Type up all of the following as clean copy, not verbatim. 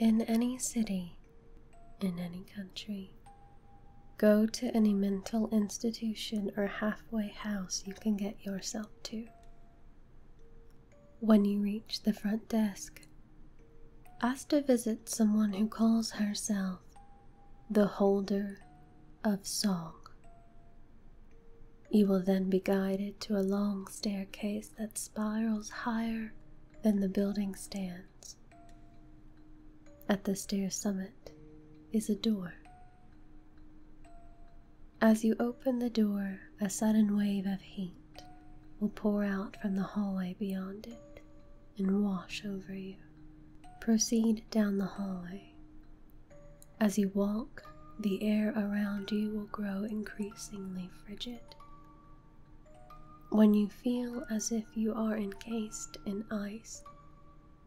in any city, in any country. Go to any mental institution or halfway house you can get yourself to. When you reach the front desk, ask to visit someone who calls herself the holder of song. You will then be guided to a long staircase that spirals higher than the building stands. At the stair summit is a door. As you open the door, a sudden wave of heat will pour out from the hallway beyond it and wash over you. Proceed down the hallway. As you walk, the air around you will grow increasingly frigid. When you feel as if you are encased in ice,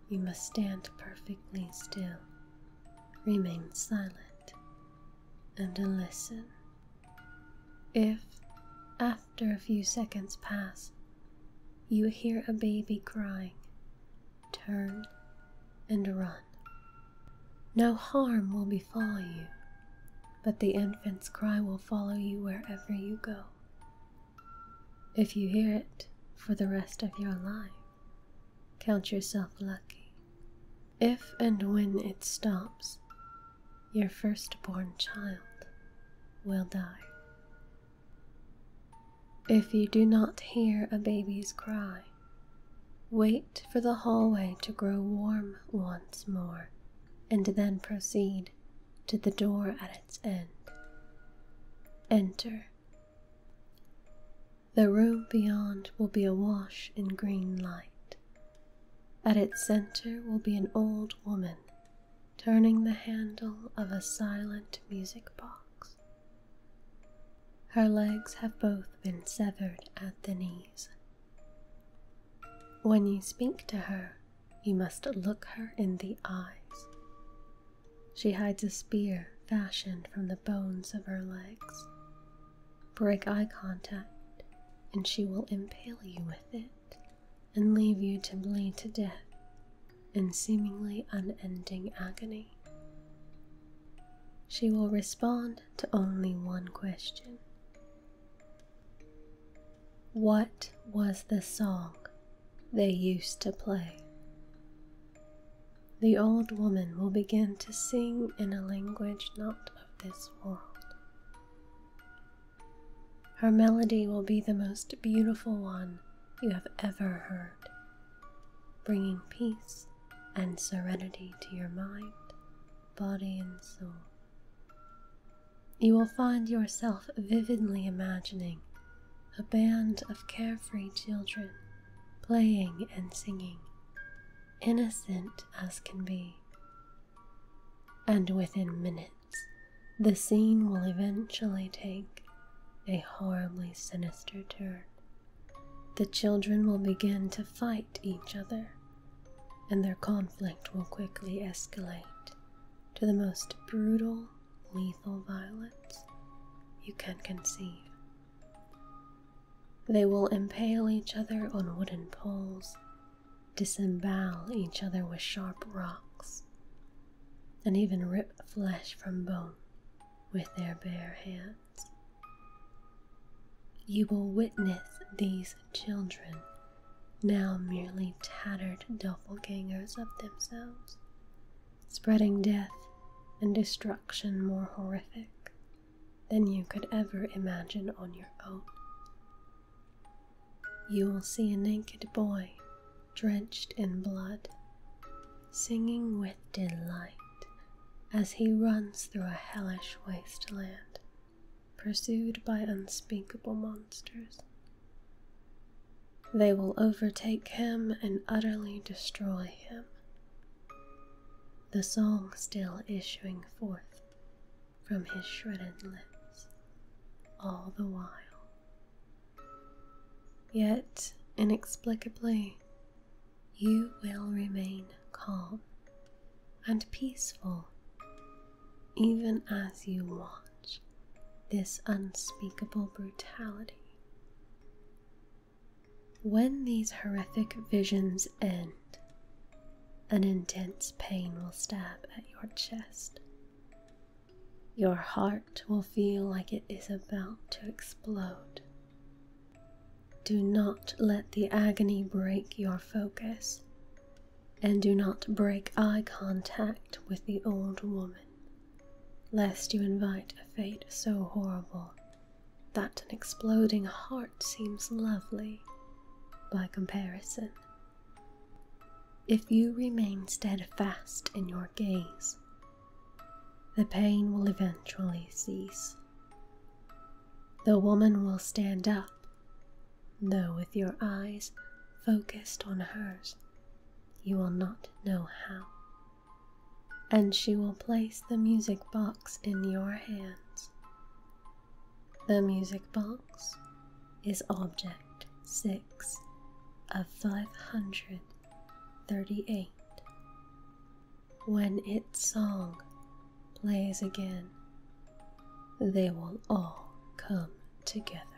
you must stand perfectly still, remain silent, and listen. If, after a few seconds pass, you hear a baby crying, turn and run. No harm will befall you, but the infant's cry will follow you wherever you go. If you hear it for the rest of your life, count yourself lucky. If and when it stops, your firstborn child will die. If you do not hear a baby's cry, wait for the hallway to grow warm once more, and then proceed to the door at its end. Enter. The room beyond will be awash in green light. At its center will be an old woman turning the handle of a silent music box. Her legs have both been severed at the knees. When you speak to her, you must look her in the eyes. She hides a spear fashioned from the bones of her legs. Break eye contact, and she will impale you with it and leave you to bleed to death in seemingly unending agony. She will respond to only one question. What was the song they used to play? The old woman will begin to sing in a language not of this world. Her melody will be the most beautiful one you have ever heard, bringing peace and serenity to your mind, body, and soul. You will find yourself vividly imagining a band of carefree children playing and singing, innocent as can be. And within minutes, the scene will eventually take a horribly sinister turn. The children will begin to fight each other, and their conflict will quickly escalate to the most brutal, lethal violence you can conceive. They will impale each other on wooden poles, disembowel each other with sharp rocks, and even rip flesh from bone with their bare hands. You will witness these children, now merely tattered doppelgangers of themselves, spreading death and destruction more horrific than you could ever imagine on your own. You will see a naked boy, drenched in blood, singing with delight as he runs through a hellish wasteland, pursued by unspeakable monsters. They will overtake him and utterly destroy him, the song still issuing forth from his shredded lips all the while. Yet, inexplicably, you will remain calm and peaceful even as you watch this unspeakable brutality. When these horrific visions end, an intense pain will stab at your chest. Your heart will feel like it is about to explode. Do not let the agony break your focus, and do not break eye contact with the old woman, lest you invite a fate so horrible that an exploding heart seems lovely by comparison. If you remain steadfast in your gaze, the pain will eventually cease. The woman will stand up, though with your eyes focused on hers, you will not know how, and she will place the music box in your hands. The music box is object 6 of 538. When its song plays again, they will all come together.